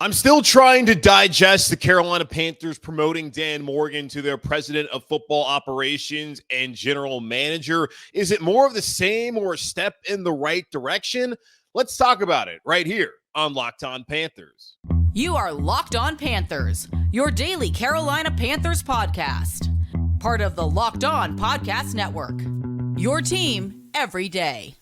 I'm still trying to digest the Carolina Panthers promoting Dan Morgan to their president of football operations and general manager. Is it more of the same or a step in the right direction? Let's talk about it right here on Locked On Panthers. You are Locked On Panthers, your daily Carolina Panthers podcast. Part of the Locked On Podcast Network. Your team every day.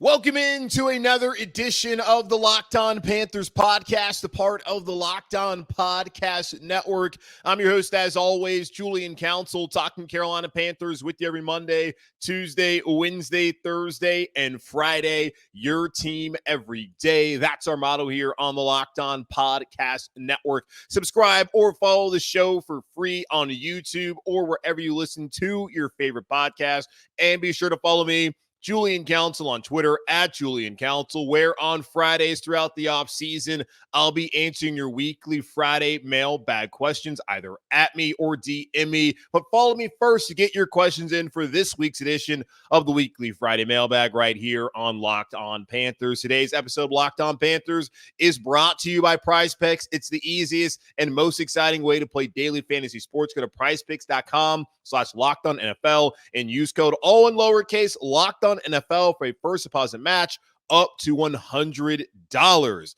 Welcome into another edition of the Locked On Panthers podcast, a part of the Locked On Podcast Network. I'm your host, as always, Julian Council, talking Carolina Panthers with you every Monday, Tuesday, Wednesday, Thursday, and Friday. Your team every day. That's our motto here on the Locked On Podcast Network. Subscribe or follow the show for free on YouTube or wherever you listen to your favorite podcast. And be sure to follow me, Julian Council, on Twitter at Julian Council, where on Fridays throughout the offseason, I'll be answering your weekly Friday mailbag questions either at me or DM me. But follow me first to get your questions in for this week's edition of the weekly Friday mailbag right here on Locked On Panthers. Today's episode of Locked On Panthers is brought to you by PrizePicks. It's the easiest and most exciting way to play daily fantasy sports. Go to prizepicks.com/LockedOnNFL and use code all in lowercase Locked On NFL for a first deposit match up to $100.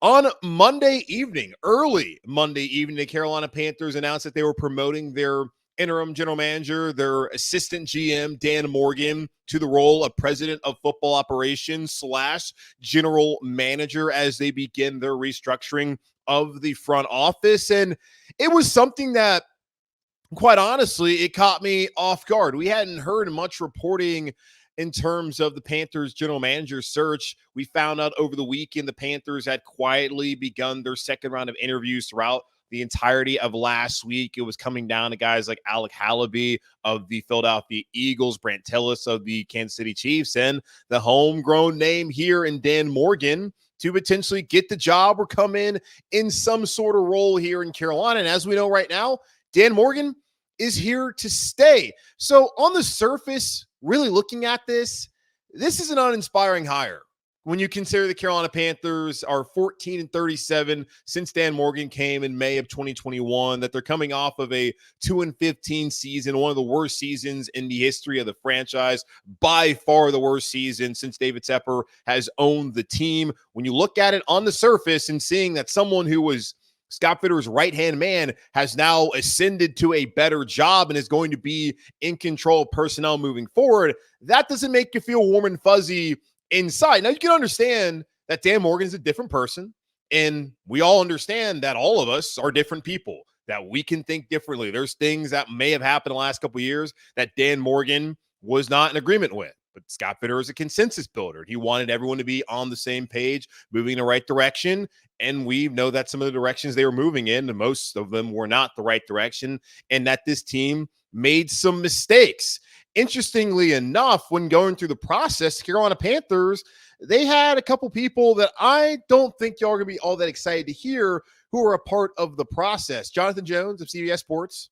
On Monday evening, early Monday evening, the Carolina Panthers announced that they were promoting their interim general manager, their assistant GM, Dan Morgan, to the role of president of football operations / general manager as they begin their restructuring of the front office. And it was something that, quite honestly, it caught me off guard. We hadn't heard much reporting in terms of the Panthers general manager search. We found out over the weekend the Panthers had quietly begun their second round of interviews throughout the entirety of last week. It was coming down to guys like Alec Hallaby of the Philadelphia Eagles, Brant Tillis of the Kansas City Chiefs, and the homegrown name here in Dan Morgan to potentially get the job or come in some sort of role here in Carolina. And as we know right now, Dan Morgan is here to stay. So on the surface, really looking at this is an uninspiring hire. When you consider the Carolina Panthers are 14-37 since Dan Morgan came in May of 2021, that they're coming off of a 2-15 season, one of the worst seasons in the history of the franchise, by far the worst season since David Tepper has owned the team. When you look at it on the surface and seeing that someone who was Scott Fitter's right-hand man has now ascended to a better job and is going to be in control of personnel moving forward, that doesn't make you feel warm and fuzzy inside. Now, you can understand that Dan Morgan is a different person, and we all understand that all of us are different people, that we can think differently. There's things that may have happened the last couple of years that Dan Morgan was not in agreement with. But Scott Fitter is a consensus builder. He wanted everyone to be on the same page, moving in the right direction. And we know that some of the directions they were moving in, and most of them were not the right direction, and that this team made some mistakes. Interestingly enough, when going through the process, Carolina Panthers, they had a couple people that I don't think y'all are going to be all that excited to hear who are a part of the process. Jonathan Jones of CBS Sports,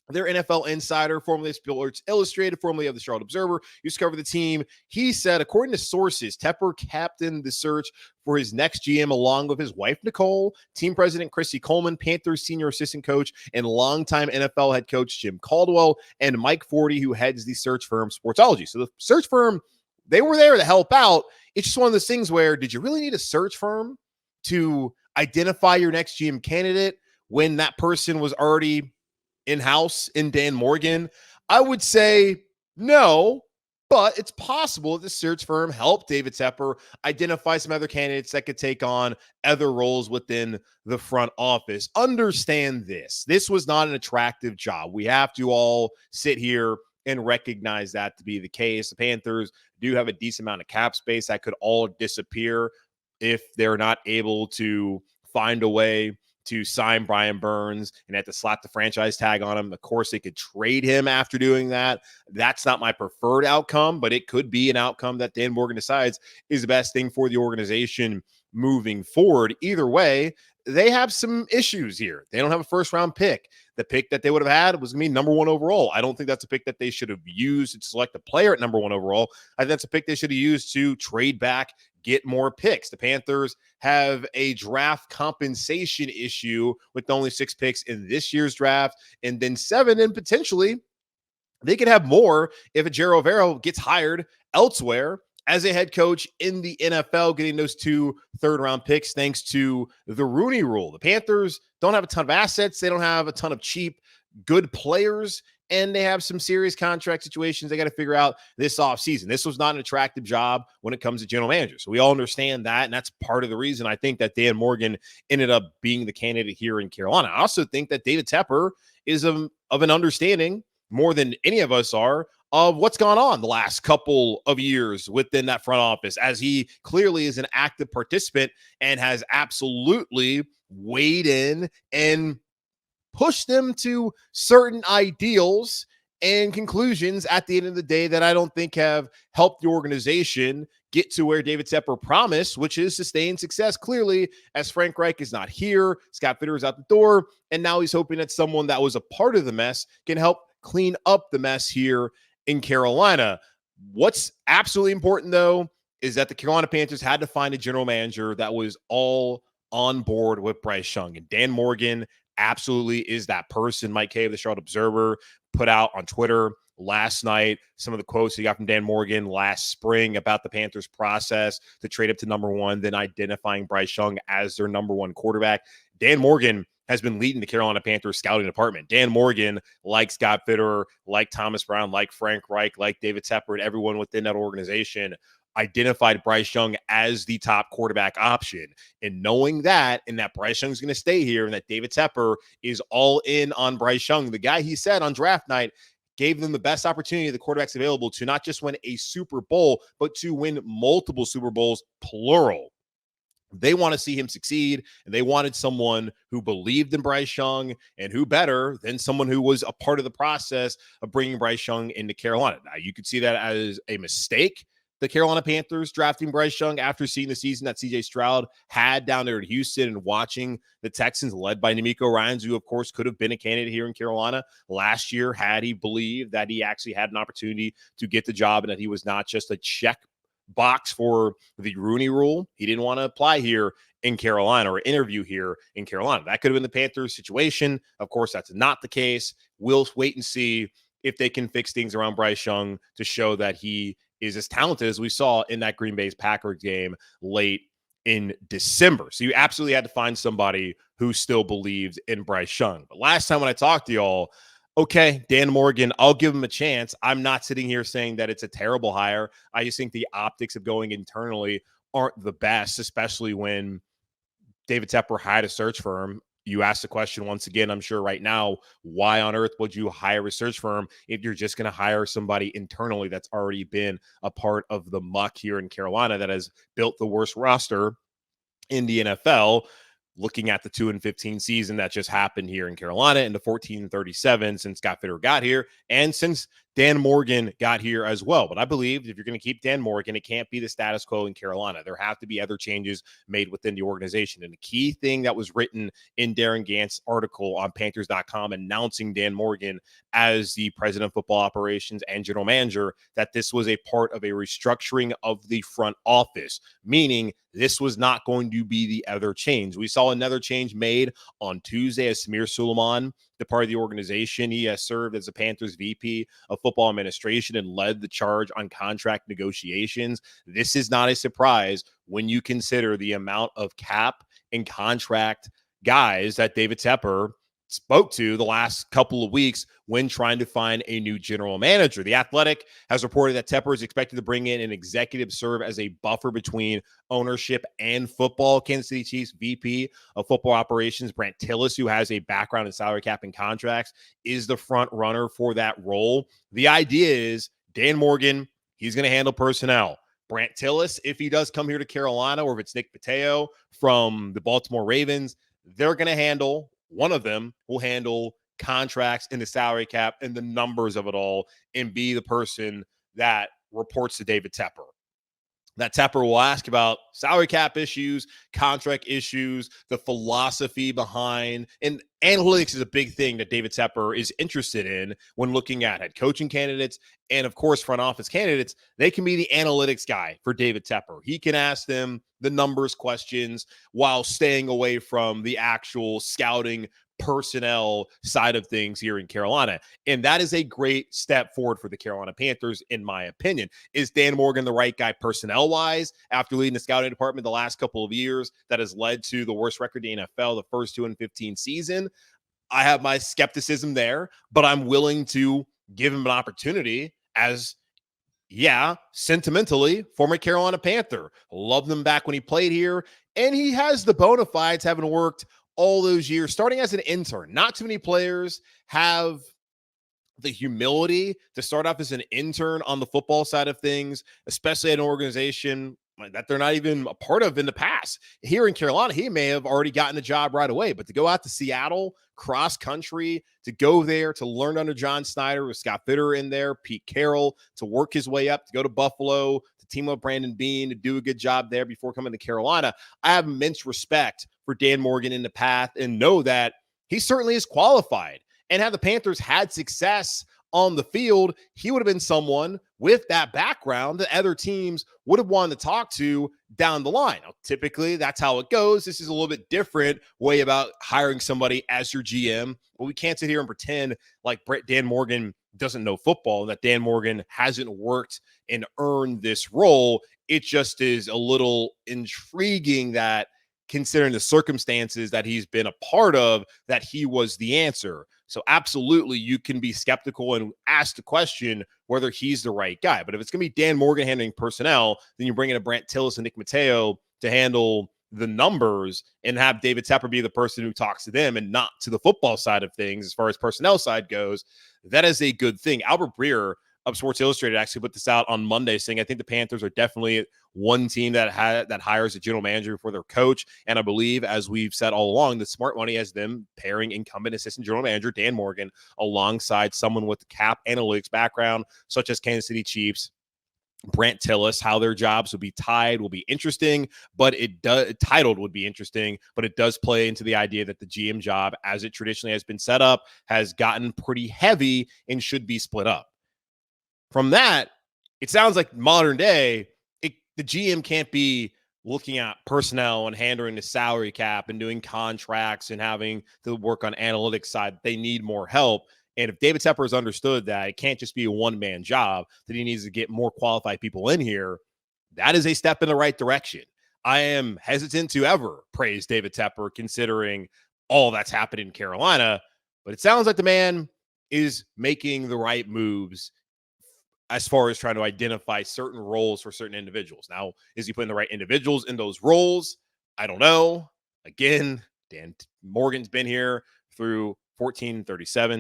their NFL insider, formerly of Sports Illustrated, formerly of the Charlotte Observer, used to cover the team. He said, according to sources, Tepper captained the search for his next GM along with his wife, Nicole, team president Chrissy Coleman, Panthers senior assistant coach, and longtime NFL head coach Jim Caldwell, and Mike Forty, who heads the search firm Sportsology. So the search firm, they were there to help out. It's just one of those things where, did you really need a search firm to identify your next GM candidate when that person was already in-house in Dan Morgan? I would say no, but it's possible that the search firm helped David Tepper identify some other candidates that could take on other roles within the front office. Understand this. This was not an attractive job. We have to all sit here and recognize that to be the case. The Panthers do have a decent amount of cap space that could all disappear if they're not able to find a way to sign Brian Burns and have to slap the franchise tag on him. Of course, they could trade him after doing that. That's not my preferred outcome, but it could be an outcome that Dan Morgan decides is the best thing for the organization moving forward. Either way, they have some issues here. They don't have a first round pick. The pick that they would have had was going to be number 1 overall. I don't think that's a pick that they should have used to select a player at number 1 overall. I think that's a pick they should have used to trade back, get more picks. The Panthers have a draft compensation issue with only 6 picks in this year's draft, and then 7, and potentially they could have more if a Ejiro Evero gets hired elsewhere as a head coach in the NFL, getting those 2 third-round picks thanks to the Rooney Rule. The Panthers don't have a ton of assets. They don't have a ton of cheap, good players, and they have some serious contract situations they got to figure out this offseason. This was not an attractive job when it comes to general manager. So we all understand that, and that's part of the reason I think that Dan Morgan ended up being the candidate here in Carolina. I also think that David Tepper is of an understanding, more than any of us are, of what's gone on the last couple of years within that front office, as he clearly is an active participant and has absolutely weighed in and pushed them to certain ideals and conclusions at the end of the day that I don't think have helped the organization get to where David Tepper promised, which is sustained success. Clearly, as Frank Reich is not here, Scott Fitter is out the door, and now he's hoping that someone that was a part of the mess can help clean up the mess here in Carolina. What's absolutely important, though, is that the Carolina Panthers had to find a general manager that was all on board with Bryce Young. And Dan Morgan absolutely is that person. Mike Kay of the Charlotte Observer put out on Twitter last night some of the quotes he got from Dan Morgan last spring about the Panthers' process to trade up to number 1, then identifying Bryce Young as their number 1 quarterback. Dan Morgan has been leading the Carolina Panthers scouting department. Dan Morgan, like Scott Fitter, like Thomas Brown, like Frank Reich, like David Tepper, and everyone within that organization identified Bryce Young as the top quarterback option. And knowing that, and that Bryce Young's going to stay here, and that David Tepper is all in on Bryce Young, the guy he said on draft night gave them the best opportunity of the quarterbacks available to not just win a Super Bowl, but to win multiple Super Bowls, plural. They want to see him succeed, and they wanted someone who believed in Bryce Young, and who better than someone who was a part of the process of bringing Bryce Young into Carolina. Now, you could see that as a mistake, the Carolina Panthers drafting Bryce Young after seeing the season that CJ Stroud had down there in Houston and watching the Texans led by D'Amico Ryans, who, of course, could have been a candidate here in Carolina last year had he believed that he actually had an opportunity to get the job and that he was not just a check box for the Rooney Rule. He didn't want to apply here in Carolina or interview here in Carolina. That could have been the Panthers situation. Of course, that's not the case. We'll wait and see if they can fix things around Bryce Young to show that he is as talented as we saw in that Green Bay's Packers game late in December. So you absolutely had to find somebody who still believed in Bryce Young. But last time when I talked to y'all, okay, Dan Morgan, I'll give him a chance. I'm not sitting here saying that it's a terrible hire. I just think the optics of going internally aren't the best, especially when David Tepper hired a search firm. You asked the question once again, I'm sure right now, why on earth would you hire a search firm if you're just going to hire somebody internally that's already been a part of the muck here in Carolina that has built the worst roster in the NFL? Looking at the 2-15 season that just happened here in Carolina and the 14-37 since Scott Fitter got here and since Dan Morgan got here as well. But I believe if you're going to keep Dan Morgan, it can't be the status quo in Carolina. There have to be other changes made within the organization. And the key thing that was written in Darren Gantz's article on Panthers.com announcing Dan Morgan as the president of football operations and general manager, that this was a part of a restructuring of the front office, meaning this was not going to be the other change. We saw another change made on Tuesday as Samir Suleiman departed the organization. He has served as the Panthers VP of football administration and led the charge on contract negotiations. This is not a surprise when you consider the amount of cap and contract guys that David Tepper spoke to the last couple of weeks when trying to find a new general manager. The Athletic has reported that Tepper is expected to bring in an executive serve as a buffer between ownership and football. Kansas City Chiefs VP of football operations, Brant Tillis, who has a background in salary cap and contracts, is the front runner for that role. The idea is Dan Morgan, he's going to handle personnel. Brant Tillis, if he does come here to Carolina, or if it's Nick Mateo from the Baltimore Ravens, they're going to handle, one of them will handle contracts and the salary cap and the numbers of it all and be the person that reports to David Tepper. that Tepper will ask about salary cap issues, contract issues, the philosophy behind, and analytics is a big thing that David Tepper is interested in when looking at head coaching candidates and, of course, front office candidates. They can be the analytics guy for David Tepper. He can ask them the numbers questions while staying away from the actual scouting personnel side of things here in Carolina. And that is a great step forward for the Carolina Panthers, in my opinion. Is Dan Morgan the right guy personnel-wise after leading the scouting department the last couple of years that has led to the worst record in the NFL, the first 2-15 season? I have my skepticism there, but I'm willing to give him an opportunity as, yeah, sentimentally, former Carolina Panther. Loved him back when he played here, and he has the bona fides, having worked all those years, starting as an intern. Not too many players have the humility to start off as an intern on the football side of things, especially at an organization that they're not even a part of in the past. Here in Carolina, he may have already gotten the job right away, but to go out to Seattle, cross country, to go there, to learn under John Snyder with Scott Fitter in there, Pete Carroll, to work his way up, to go to Buffalo, to team up Brandon Beane, to do a good job there before coming to Carolina. I have immense respect for Dan Morgan in the path and know that he certainly is qualified. And had the Panthers had success on the field, he would have been someone with that background that other teams would have wanted to talk to down the line. Now, typically, that's how it goes. This is a little bit different way about hiring somebody as your GM. But we can't sit here and pretend like Dan Morgan doesn't know football and that Dan Morgan hasn't worked and earned this role. It just is a little intriguing that, considering the circumstances that he's been a part of, that he was the answer. So absolutely, you can be skeptical and ask the question whether he's the right guy. But if it's going to be Dan Morgan handling personnel, then you bring in a Brant Tillis and Nick Mateo to handle the numbers and have David Tepper be the person who talks to them and not to the football side of things as far as personnel side goes. That is a good thing. Albert Breer of Sports Illustrated actually put this out on Monday, saying, I think the Panthers are definitely one team that hires a general manager for their coach. And I believe, as we've said all along, the smart money has them pairing incumbent assistant general manager Dan Morgan alongside someone with the cap analytics background, such as Kansas City Chiefs, Brant Tillis. How their jobs will be tied will be interesting, but titled would be interesting, but it does play into the idea that the GM job, as it traditionally has been set up, has gotten pretty heavy and should be split up. From that, it sounds like modern day, the GM can't be looking at personnel and handling the salary cap and doing contracts and having to work on analytics side. They need more help. And if David Tepper has understood that it can't just be a one-man job, that he needs to get more qualified people in here, that is a step in the right direction. I am hesitant to ever praise David Tepper considering all that's happened in Carolina, but it sounds like the man is making the right moves as far as trying to identify certain roles for certain individuals. Now, is he putting the right individuals in those roles? I don't know. Again, Dan Morgan's been here through 14-37,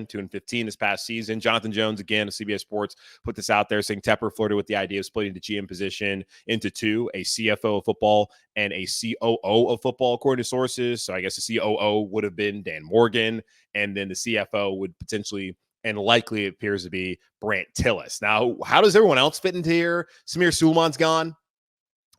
2-15 this past season. Jonathan Jones, again, of CBS Sports, put this out there saying Tepper flirted with the idea of splitting the GM position into two, a CFO of football and a COO of football, according to sources. So I guess the COO would have been Dan Morgan, and then the CFO would potentially, and likely it appears to be, Brant Tillis. Now, how does everyone else fit into here? Samir Suleiman's gone.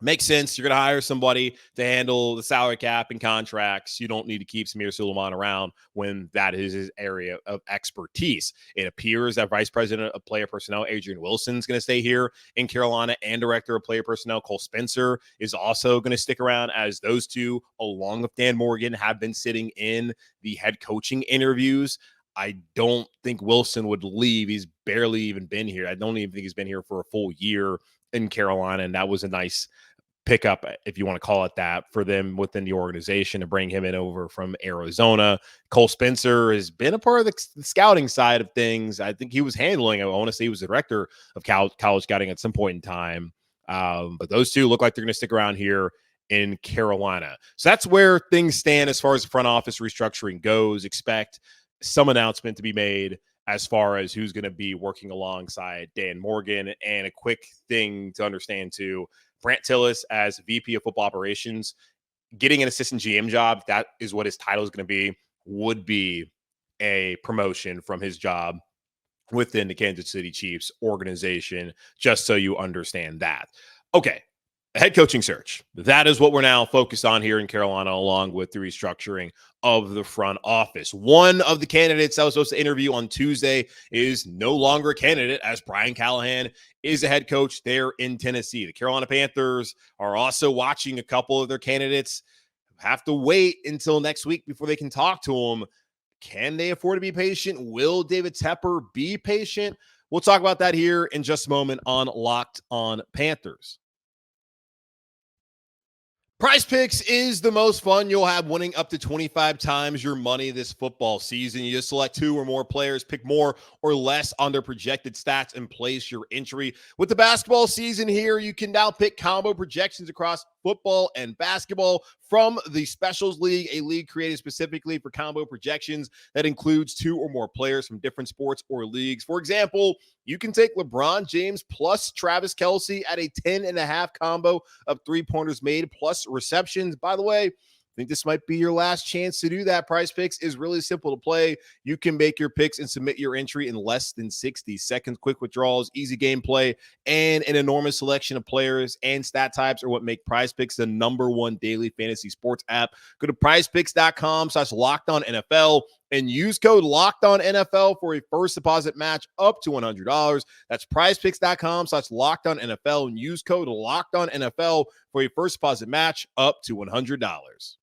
Makes sense. You're going to hire somebody to handle the salary cap and contracts. You don't need to keep Samir Suleiman around when that is his area of expertise. It appears that Vice President of Player Personnel, Adrian Wilson, is going to stay here in Carolina, and Director of Player Personnel, Cole Spencer, is also going to stick around, as those two, along with Dan Morgan, have been sitting in the head coaching interviews. I don't think Wilson would leave. He's barely even been here. I don't even think he's been here for a full year in Carolina, and that was a nice pickup, if you want to call it that, for them within the organization to bring him in over from Arizona. Cole Spencer has been a part of the scouting side of things. I think he was handling, I want to say he was the director of college scouting at some point in time. But those two look like they're going to stick around here in Carolina. So that's where things stand as far as the front office restructuring goes. Expect some announcement to be made as far as who's going to be working alongside Dan Morgan. And a quick thing to understand too, Brant Tillis as VP of football operations, getting an assistant GM job, that is what his title is going to be, would be a promotion from his job within the Kansas City Chiefs organization, just so you understand that. Okay, Head coaching search. That is what we're now focused on here in Carolina, along with the restructuring of the front office. One of the candidates I was supposed to interview on Tuesday is no longer a candidate, as Brian Callahan is a head coach there in Tennessee. The Carolina Panthers are also watching a couple of their candidates. Have to wait until next week before they can talk to them. Can they afford to be patient? Will David Tepper be patient? We'll talk about that here in just a moment on Locked on Panthers. Prize Picks is the most fun you'll have, winning up to 25 times your money this football season. You just select 2 or more players, pick more or less on their projected stats, and place your entry. With the basketball season here, you can now pick combo projections across football and basketball from the Specials League, a league created specifically for combo projections that includes 2 or more players from different sports or leagues. For example, you can take LeBron James plus Travis Kelce at a 10.5 combo of 3-pointers made plus receptions. By the way, I think this might be your last chance to do that. Prize Picks is really simple to play. You can make your picks and submit your entry in less than 60 seconds. Quick withdrawals, easy gameplay, and an enormous selection of players and stat types are what make Prize Picks the #1 daily fantasy sports app. Go to prizepicks.com/LockedOnNFL and use code LockedOnNFL for a first deposit match up to $100. That's prizepicks.com/LockedOnNFL and use code LockedOnNFL for a first deposit match up to $100.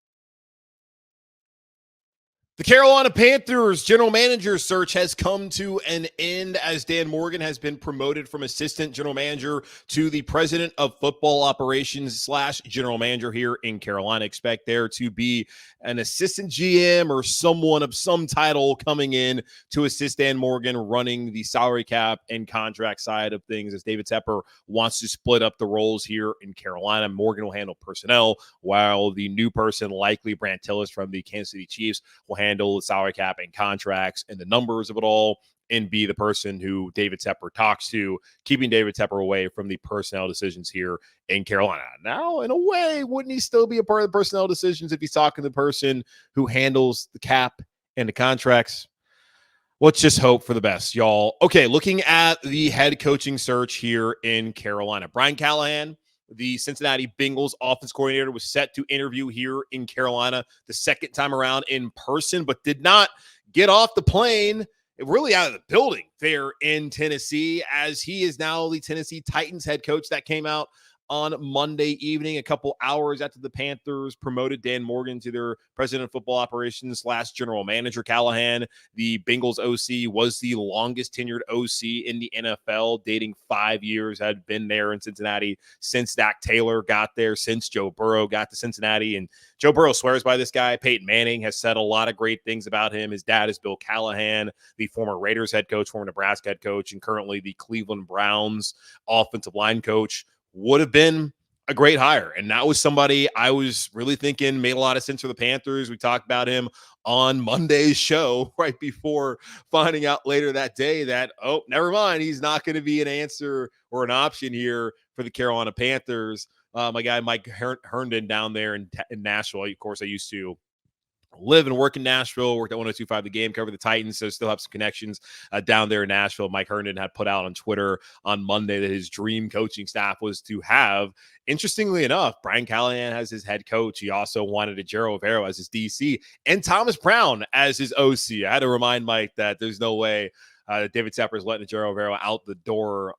The Carolina Panthers general manager search has come to an end as Dan Morgan has been promoted from assistant general manager to the president of football operations / general manager here in Carolina. Expect there to be an assistant GM or someone of some title coming in to assist Dan Morgan running the salary cap and contract side of things, as David Tepper wants to split up the roles here in Carolina. Morgan will handle personnel, while the new person, likely Brant Tillis from the Kansas City Chiefs, will handle the salary cap and contracts and the numbers of it all, and be the person who David Tepper talks to, keeping David Tepper away from the personnel decisions here in Carolina. Now, in a way, wouldn't he still be a part of the personnel decisions if he's talking to the person who handles the cap and the contracts? Let's just hope for the best, y'all. Okay, looking at the head coaching search here in Carolina. Brian Callahan, the Cincinnati Bengals offense coordinator, was set to interview here in Carolina the second time around in person, but did not get off the plane, really out of the building there in Tennessee, as he is now the Tennessee Titans head coach. That came out on Monday evening, a couple hours after the Panthers promoted Dan Morgan to their president of football operations / general manager. Callahan, the Bengals OC, was the longest tenured OC in the NFL, dating 5 years, had been there in Cincinnati since Dak Taylor got there, since Joe Burrow got to Cincinnati. And Joe Burrow swears by this guy. Peyton Manning has said a lot of great things about him. His dad is Bill Callahan, the former Raiders head coach, former Nebraska head coach, and currently the Cleveland Browns offensive line coach. Would have been a great hire. And that was somebody I was really thinking made a lot of sense for the Panthers. We talked about him on Monday's show right before finding out later that day that, oh, never mind, he's not going to be an answer or an option here for the Carolina Panthers. My guy Mike Herndon down there in Nashville. Of course, I used to live and work in Nashville, worked at 102.5 The Game, covered the Titans, so still have some connections down there in Nashville. Mike Herndon had put out on Twitter on Monday that his dream coaching staff was to have, interestingly enough, Brian Callahan as his head coach. He also wanted a Jero Rivera as his DC and Thomas Brown as his OC. I had to remind Mike that there's no way David Tepper is letting Jero Rivera out the door,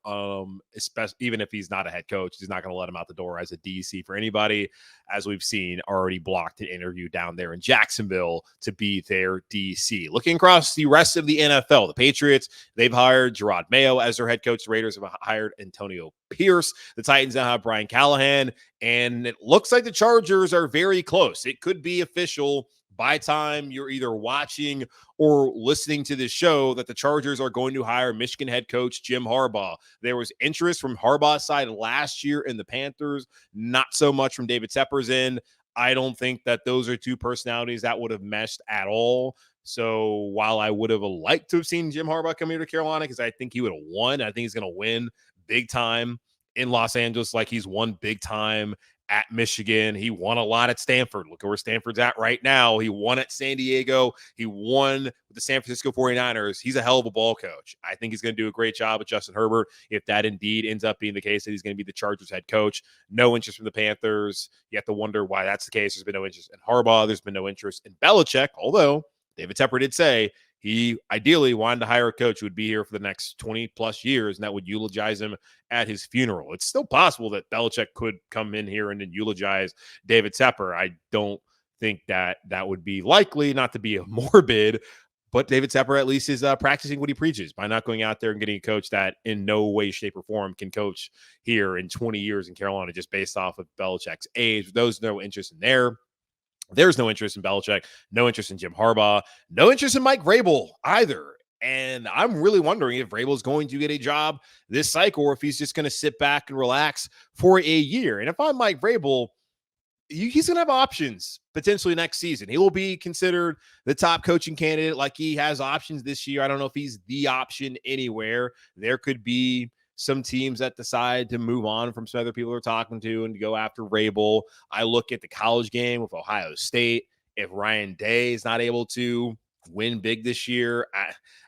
especially even if he's not a head coach. He's not going to let him out the door as a DC for anybody, as we've seen already blocked an interview down there in Jacksonville to be their DC. Looking across the rest of the NFL, the Patriots, they've hired Gerard Mayo as their head coach. The Raiders have hired Antonio Pierce. The Titans now have Brian Callahan, and it looks like the Chargers are very close. It could be official by time you're either watching or listening to this show that the Chargers are going to hire Michigan head coach Jim Harbaugh. There was interest from Harbaugh's side last year in the Panthers, not so much from David Tepper's end. I don't think that those are two personalities that would have meshed at all. So while I would have liked to have seen Jim Harbaugh come here to Carolina, because I think he would have won, I think he's going to win big time in Los Angeles like he's won big time at Michigan. He won a lot at Stanford. Look at where Stanford's at right now. He won at San Diego. He won with the San Francisco 49ers. He's a hell of a ball coach. I think he's going to do a great job with Justin Herbert if that indeed ends up being the case, that he's going to be the Chargers head coach. No interest from the Panthers. You have to wonder why that's the case. There's been no interest in Harbaugh. There's been no interest in Belichick, although David Tepper did say he ideally wanted to hire a coach who would be here for the next 20 plus years, and that would eulogize him at his funeral. It's still possible that Belichick could come in here and then eulogize David Tepper. I don't think that would be likely, not to be a morbid, but David Tepper at least is practicing what he preaches by not going out there and getting a coach that in no way, shape, or form can coach here in 20 years in Carolina just based off of Belichick's age. There's no interest in there. There's no interest in Belichick, no interest in Jim Harbaugh, no interest in Mike Vrabel either. And I'm really wondering if Vrabel is going to get a job this cycle or if he's just going to sit back and relax for a year. And if I'm Mike Vrabel, he's going to have options potentially next season. He will be considered the top coaching candidate like he has options this year. I don't know if he's the option anywhere. There could be some teams that decide to move on from some other people they're talking to and to go after Vrabel. I look at the college game with Ohio State. If Ryan Day is not able to win big this year,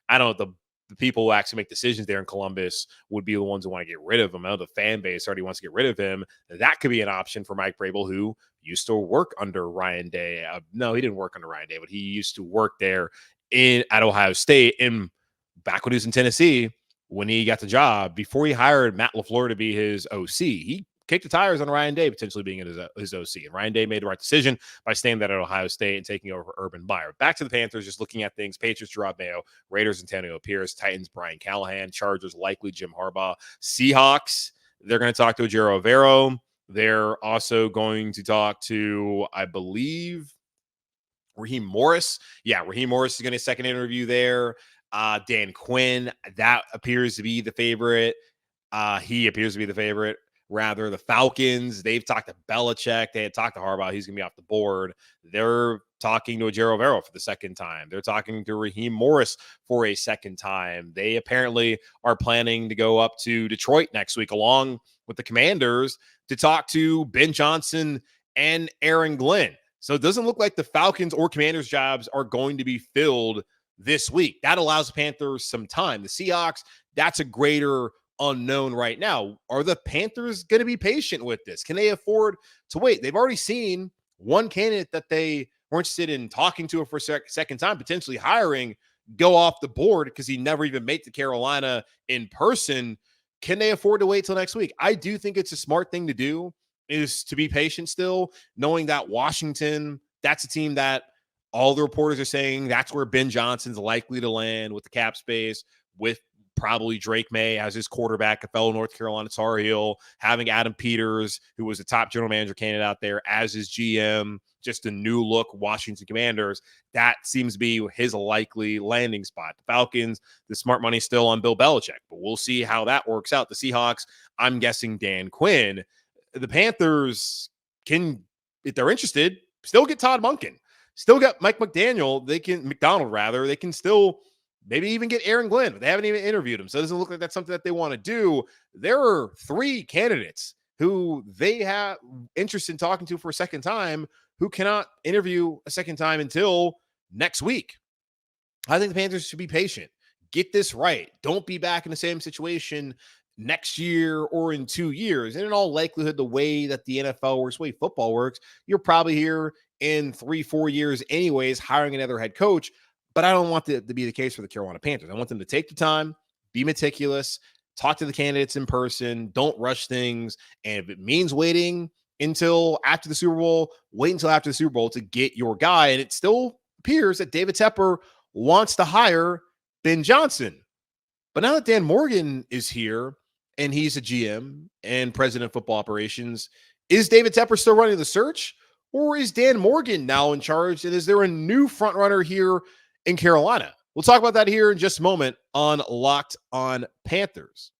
I don't know. The people who actually make decisions there in Columbus would be the ones who want to get rid of him. I know the fan base already wants to get rid of him. That could be an option for Mike Vrabel, who used to work under Ryan Day. No, he didn't work under Ryan Day, but he used to work there at Ohio State. And back when he was in Tennessee, when he got the job, before he hired Matt LaFleur to be his OC, he kicked the tires on Ryan Day potentially being his OC. And Ryan Day made the right decision by staying that at Ohio State and taking over Urban Meyer. Back to the Panthers, just looking at things. Patriots, Gerard Mayo. Raiders, Antonio Pierce. Titans, Brian Callahan. Chargers, likely Jim Harbaugh. Seahawks, they're going to talk to Ojiro Avero. They're also going to talk to, I believe, Raheem Morris. Yeah, Raheem Morris is going to second interview there. Dan Quinn, that appears to be the favorite. He appears to be the favorite. Rather, the Falcons, they've talked to Belichick. They had talked to Harbaugh. He's going to be off the board. They're talking to Ojiro Avero for the second time. They're talking to Raheem Morris for a second time. They apparently are planning to go up to Detroit next week along with the Commanders to talk to Ben Johnson and Aaron Glenn. So it doesn't look like the Falcons or Commanders jobs are going to be filled this week. That allows the Panthers some time. The Seahawks, that's a greater unknown right now. Are the Panthers going to be patient with this? Can they afford to wait? They've already seen one candidate that they were interested in talking to for a second time, potentially hiring, go off the board because he never even made it to Carolina in person. Can they afford to wait till next week? I do think it's a smart thing to do, is to be patient still, knowing that Washington, that's a team that all the reporters are saying that's where Ben Johnson's likely to land with the cap space, with probably Drake May as his quarterback, a fellow North Carolina Tar Heel, having Adam Peters, who was a top general manager candidate out there, as his GM, just a new look Washington Commanders. That seems to be his likely landing spot. The Falcons, the smart money still on Bill Belichick, but we'll see how that works out. The Seahawks, I'm guessing Dan Quinn. The Panthers can, if they're interested, still get Todd Monken. Still got Mike McDonald, they can still maybe even get Aaron Glenn, but they haven't even interviewed him. So it doesn't look like that's something that they want to do. There are 3 candidates who they have interest in talking to for a second time who cannot interview a second time until next week. I think the Panthers should be patient. Get this right. Don't be back in the same situation next year or in 2 years. And in all likelihood, the way that the NFL works, the way football works, you're probably here in 3-4 years anyways, hiring another head coach. But I don't want that to be the case for the Carolina Panthers. I want them to take the time, be meticulous, talk to the candidates in person, don't rush things. And if it means waiting until after the Super Bowl, wait until after the Super Bowl to get your guy. And it still appears that David Tepper wants to hire Ben Johnson. But now that Dan Morgan is here and he's a GM and president of football operations, is David Tepper still running the search? Or is Dan Morgan now in charge? And is there a new front runner here in Carolina? We'll talk about that here in just a moment on Locked On Panthers.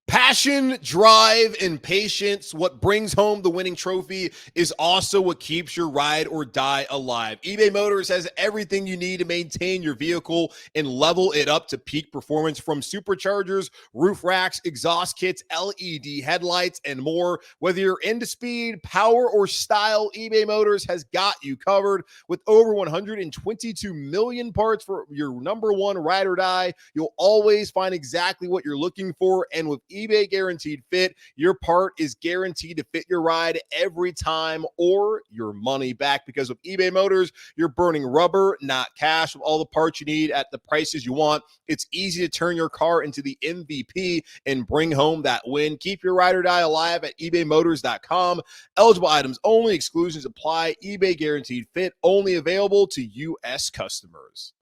Passion, drive, and patience. What brings home the winning trophy is also what keeps your ride or die alive. eBay Motors has everything you need to maintain your vehicle and level it up to peak performance, from superchargers, roof racks, exhaust kits, LED headlights, and more. Whether you're into speed, power, or style, eBay Motors has got you covered. With over 122 million parts for your number one ride or die, you'll always find exactly what you're looking for. And with eBay Guaranteed Fit, your part is guaranteed to fit your ride every time, or your money back. Because with eBay Motors, you're burning rubber, not cash. With all the parts you need at the prices you want, it's easy to turn your car into the MVP and bring home that win. Keep your ride or die alive at ebaymotors.com. Eligible items only. Exclusions apply. eBay Guaranteed Fit, only available to U.S. customers.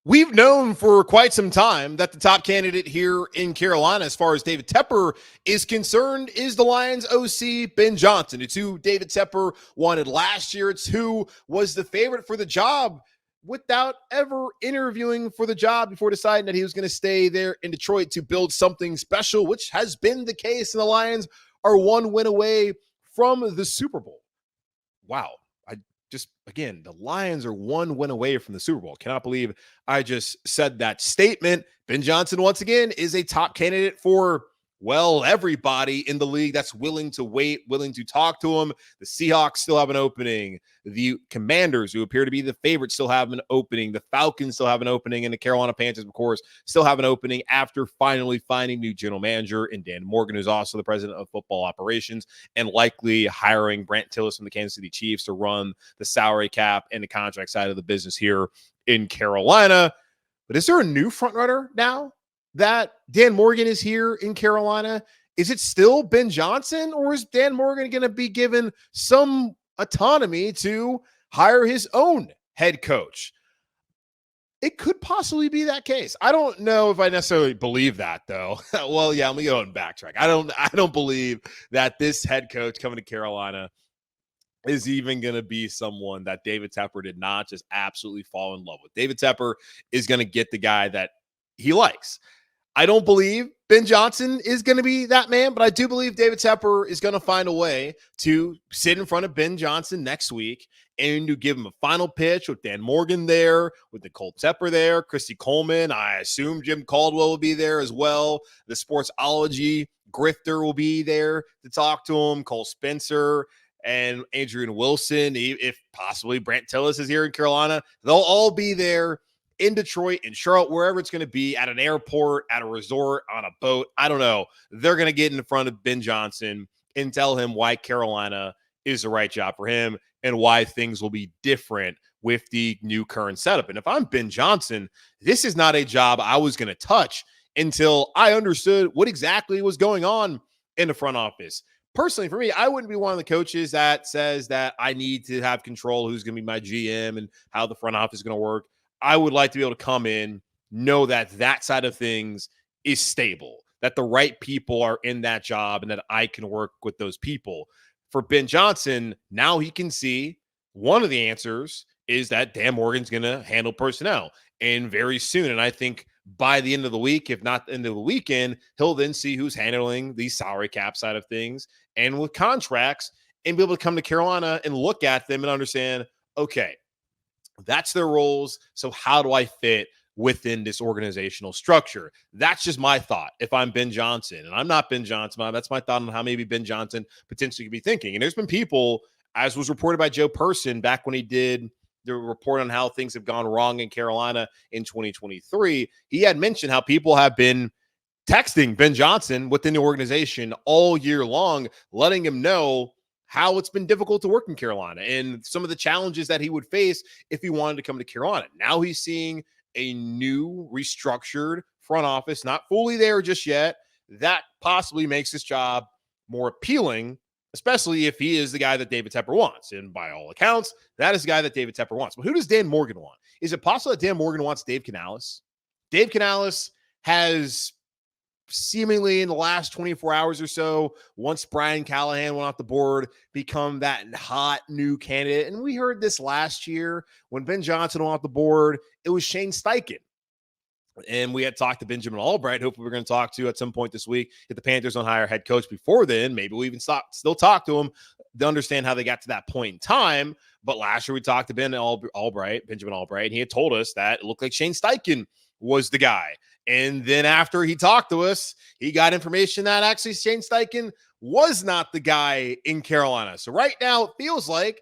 We've known for quite some time that the top candidate here in Carolina, as far as David Tepper is concerned, is the Lions OC, Ben Johnson. It's who David Tepper wanted last year. It's who was the favorite for the job without ever interviewing for the job before deciding that he was going to stay there in Detroit to build something special, which has been the case. And the Lions are one win away from the Super Bowl. Wow. Again, the Lions are one win away from the Super Bowl. Cannot believe I just said that statement. Ben Johnson, once again, is a top candidate for, well, everybody in the league that's willing to wait, willing to talk to him. The Seahawks still have an opening. The Commanders, who appear to be the favorites, still have an opening. The Falcons still have an opening. And the Carolina Panthers, of course, still have an opening after finally finding new general manager in Dan Morgan, who's also the president of football operations, and likely hiring Brant Tillis from the Kansas City Chiefs to run the salary cap and the contract side of the business here in Carolina. But is there a new frontrunner now that Dan Morgan is here in Carolina? Is it still Ben Johnson, or is Dan Morgan going to be given some autonomy to hire his own head coach? It could possibly be that case. I don't know if I necessarily believe that, though. Well, yeah, let me go and backtrack. I don't believe that this head coach coming to Carolina is even going to be someone that David Tepper did not just absolutely fall in love with. David Tepper is going to get the guy that he likes. I don't believe Ben Johnson is going to be that man, but I do believe David Tepper is going to find a way to sit in front of Ben Johnson next week and to give him a final pitch with Dan Morgan there, with Nicole Tepper there, Christy Coleman. I assume Jim Caldwell will be there as well. The Sportsology grifter will be there to talk to him. Cole Spencer and Adrian Wilson, if possibly Brant Tillis is here in Carolina. They'll all be there in Detroit, in Charlotte, wherever it's going to be, at an airport, at a resort, on a boat. I don't know. They're going to get in front of Ben Johnson and tell him why Carolina is the right job for him and why things will be different with the new current setup. And if I'm Ben Johnson, this is not a job I was going to touch until I understood what exactly was going on in the front office. Personally, for me, I wouldn't be one of the coaches that says that I need to have control who's going to be my GM and how the front office is going to work. I would like to be able to come in, know that that side of things is stable, that the right people are in that job, and that I can work with those people. For Ben Johnson, now he can see one of the answers is that Dan Morgan's going to handle personnel, and very soon. And I think by the end of the week, if not the end of the weekend, he'll then see who's handling the salary cap side of things and with contracts, and be able to come to Carolina and look at them and understand, okay, that's their roles. So how do I fit within this organizational structure? That's just my thought. If I'm Ben Johnson, and I'm not Ben Johnson, that's my thought on how maybe Ben Johnson potentially could be thinking. And there's been people, as was reported by Joe Person back when he did the report on how things have gone wrong in Carolina in 2023, he had mentioned how people have been texting Ben Johnson within the organization all year long, letting him know how it's been difficult to work in Carolina and some of the challenges that he would face if he wanted to come to Carolina. Now he's seeing a new restructured front office, not fully there just yet. That possibly makes his job more appealing, especially if he is the guy that David Tepper wants. And by all accounts, that is the guy that David Tepper wants. But who does Dan Morgan want? Is it possible that Dan Morgan wants Dave Canales? Dave Canales has seemingly in the last 24 hours or so, once Brian Callahan went off the board, become that hot new candidate. And we heard this last year when Ben Johnson went off the board, it was Shane Steichen. And we had talked to Benjamin Albright, who we're going to talk to at some point this week. If the Panthers don't hire a head coach before then, maybe we'll even still talk to him to understand how they got to that point in time. But last year we talked to Benjamin Albright, and he had told us that it looked like Shane Steichen was the guy. And then after he talked to us, he got information that actually Shane Steichen was not the guy in Carolina. So right now it feels like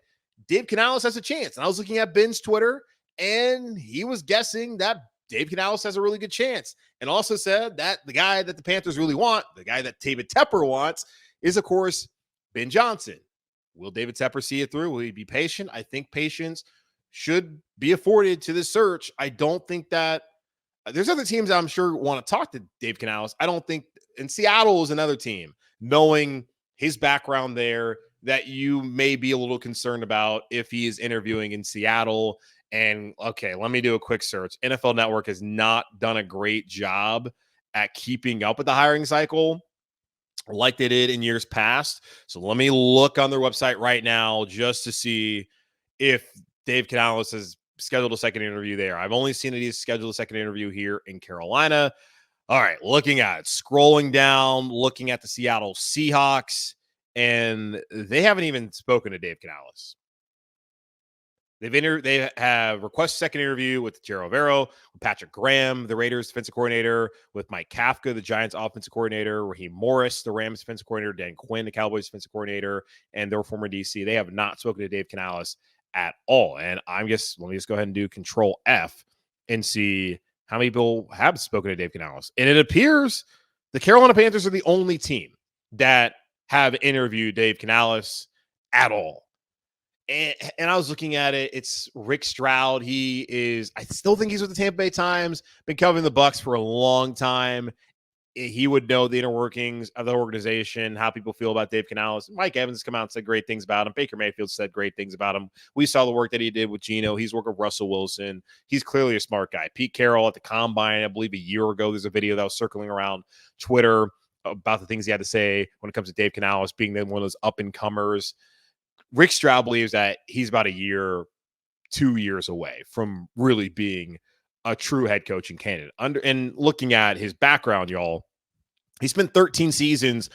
Dave Canales has a chance. And I was looking at Ben's Twitter, and he was guessing that Dave Canales has a really good chance, and also said that the guy that the Panthers really want, the guy that David Tepper wants, is, of course, Ben Johnson. Will David Tepper see it through? Will he be patient? I think patience should be afforded to this search. I don't think that there's other teams I'm sure want to talk to Dave Canales. I don't think, and Seattle is another team, knowing his background there, that you may be a little concerned about if he is interviewing in Seattle. And okay, let me do a quick search. NFL Network has not done a great job at keeping up with the hiring cycle like they did in years past. So let me look on their website right now just to see if Dave Canales has scheduled a second interview there. I've only seen that he's scheduled a second interview here in Carolina. All right, looking at it, scrolling down, looking at the Seattle Seahawks, and they haven't even spoken to Dave Canales. They have requested second interview with Jero Vero, with Patrick Graham, the Raiders defensive coordinator, with Mike Kafka, the Giants offensive coordinator, Raheem Morris, the Rams defensive coordinator, Dan Quinn, the Cowboys defensive coordinator, and their former DC. They have not spoken to Dave Canales at all. And let me just go ahead and do Control F and see how many people have spoken to Dave Canales. And it appears the Carolina Panthers are the only team that have interviewed Dave Canales at all. And I was looking at it. It's Rick Stroud. I still think he's with the Tampa Bay Times, been covering the Bucs for a long time. He would know the inner workings of the organization, how people feel about Dave Canales. Mike Evans has come out and said great things about him. Baker Mayfield said great things about him. We saw the work that he did with Geno. He's worked with Russell Wilson. He's clearly a smart guy. Pete Carroll at the Combine, I believe a year ago, there's a video that was circling around Twitter about the things he had to say when it comes to Dave Canales being one of those up-and-comers. Rick Stroud believes that he's about 2 years away from really being a true head coaching candidate. And looking at his background, y'all, he spent 13 seasons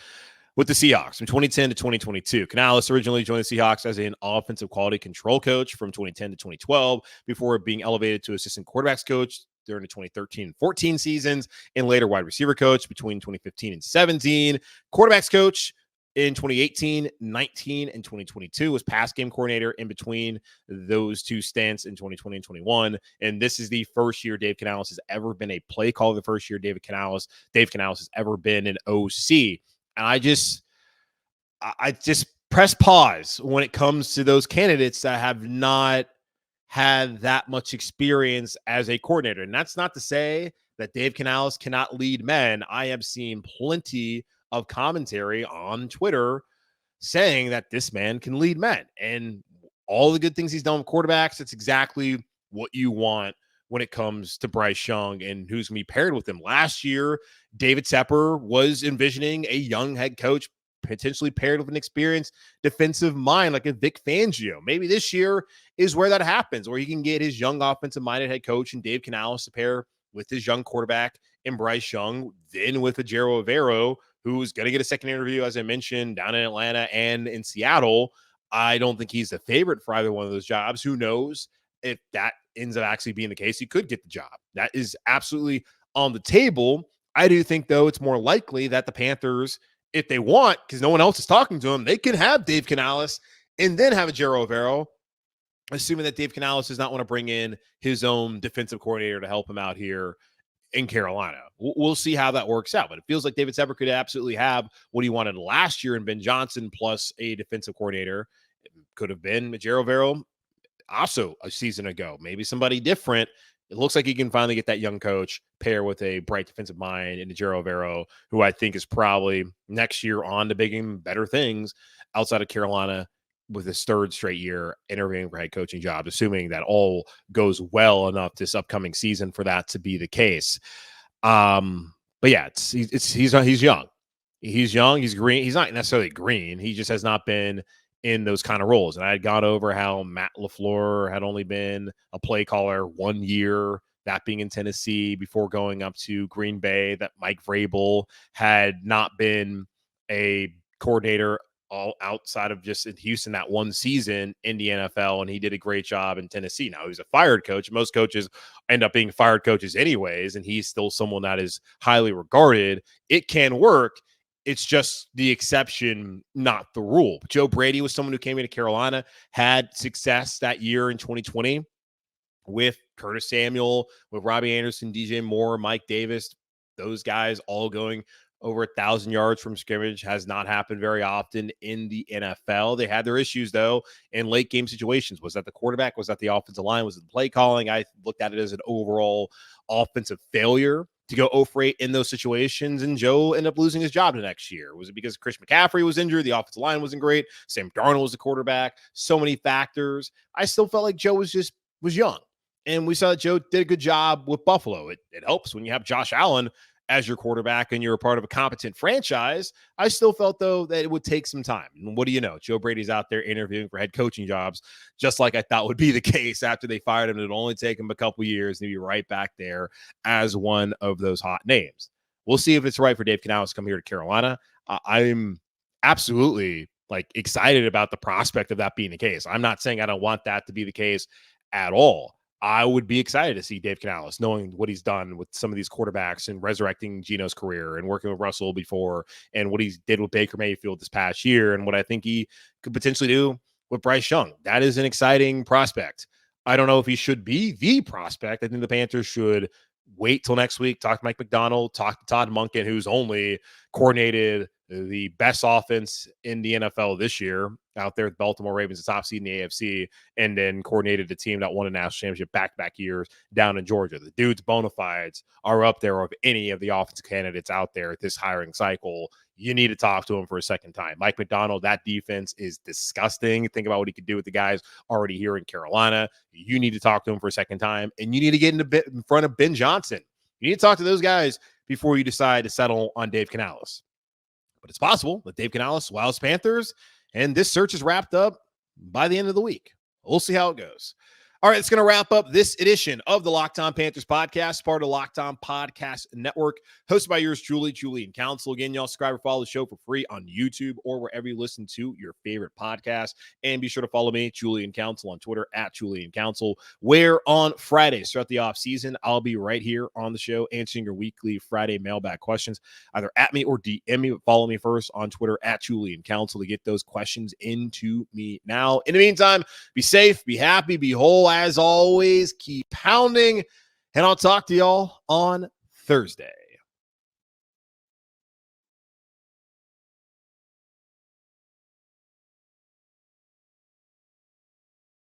with the Seahawks from 2010 to 2022. Canales originally joined the Seahawks as an offensive quality control coach from 2010 to 2012 before being elevated to assistant quarterbacks coach during the 2013-14 seasons, and later wide receiver coach between 2015 and 17. Quarterbacks coach in 2018, 19, and 2022 was pass game coordinator in between those two stints in 2020 and 21. And this is the first year Dave Canales has ever been a play caller. The first year Dave Canales has ever been an OC. And I just press pause when it comes to those candidates that have not had that much experience as a coordinator. And that's not to say that Dave Canales cannot lead men. I have seen plenty of commentary on Twitter saying that this man can lead men, and all the good things he's done with quarterbacks. It's exactly what you want when it comes to Bryce Young and who's going to be paired with him. Last year, David Tepper was envisioning a young head coach potentially paired with an experienced defensive mind like a Vic Fangio. Maybe this year is where that happens, where he can get his young offensive-minded head coach and Dave Canales to pair with his young quarterback and Bryce Young, then with a Jero Vero, who's going to get a second interview, as I mentioned, down in Atlanta and in Seattle. I don't think he's the favorite for either one of those jobs. Who knows if that ends up actually being the case? He could get the job. That is absolutely on the table. I do think, though, it's more likely that the Panthers, if they want, because no one else is talking to him, they can have Dave Canales and then have a Jero Vero, assuming that Dave Canales does not want to bring in his own defensive coordinator to help him out here in Carolina. We'll see how that works out, but it feels like David Tepper could absolutely have what he wanted last year in Ben Johnson plus a defensive coordinator. It could have been Jero Vero also a season ago, maybe somebody different. It looks like he can finally get that young coach pair with a bright defensive mind and Jero Vero, who I think is probably next year on to big and better things outside of Carolina with his third straight year interviewing for head coaching jobs, assuming that all goes well enough this upcoming season for that to be the case. But yeah, he's young. He's young. He's green. He's not necessarily green. He just has not been in those kind of roles. And I had gone over how Matt LaFleur had only been a play caller 1 year. that being in Tennessee before going up to Green Bay, that Mike Vrabel had not been a coordinator all outside of just in Houston that one season in the NFL, and he did a great job in Tennessee. Now, he was a fired coach. Most coaches end up being fired coaches anyways, and he's still someone that is highly regarded. It can work. It's just the exception, not the rule. But Joe Brady was someone who came into Carolina, had success that year in 2020 with Curtis Samuel, with Robbie Anderson, DJ Moore, Mike Davis, those guys all going over 1,000 yards from scrimmage. Has not happened very often in the NFL. They had their issues, though, in late game situations. Was that the quarterback? Was that the offensive line? Was it the play calling? I looked at it as an overall offensive failure to go 0 for 8 in those situations, and Joe ended up losing his job the next year. Was it because Chris McCaffrey was injured? The offensive line wasn't great. Sam Darnold was the quarterback. So many factors. I still felt like Joe was young. And we saw that Joe did a good job with Buffalo. It helps when you have Josh Allen as your quarterback and you're a part of a competent franchise. I still felt, though, that it would take some time. And what do you know? Joe Brady's out there interviewing for head coaching jobs, just like I thought would be the case after they fired him. It'd only take him a couple years and he'd be right back there as one of those hot names. We'll see if it's right for Dave Canales to come here to Carolina. I'm absolutely excited about the prospect of that being the case. I'm not saying I don't want that to be the case at all. I would be excited to see Dave Canales, knowing what he's done with some of these quarterbacks and resurrecting Geno's career and working with Russell before, and what he did with Baker Mayfield this past year, and what I think he could potentially do with Bryce Young. That is an exciting prospect. I don't know if he should be the prospect. I think the Panthers should wait till next week, talk to Mike McDonald, talk to Todd Monken, who's only coordinated the best offense in the NFL this year out there with Baltimore Ravens, the top seed in the AFC, and then coordinated a team that won a national championship back-to-back years down in Georgia. The dude's bona fides are up there of any of the offensive candidates out there at this hiring cycle. You need to talk to him for a second time. Mike McDonald, that defense is disgusting. Think about what he could do with the guys already here in Carolina. You need to talk to him for a second time, and you need to get in front of Ben Johnson. You need to talk to those guys before you decide to settle on Dave Canales. But it's possible that Dave Canales wows Panthers, and this search is wrapped up by the end of the week. We'll see how it goes. All right, it's going to wrap up this edition of the Locked On Panthers podcast, part of Locked On Podcast Network, hosted by yours truly, Julian Council. Again, y'all subscribe or follow the show for free on YouTube or wherever you listen to your favorite podcast. And be sure to follow me, Julian Council, on Twitter at Julian Council, where on Fridays throughout the offseason, I'll be right here on the show answering your weekly Friday mailbag questions, either at me or DM me. But follow me first on Twitter at Julian Council to get those questions into me now. In the meantime, be safe, be happy, be whole. As always, keep pounding, and I'll talk to y'all on Thursday.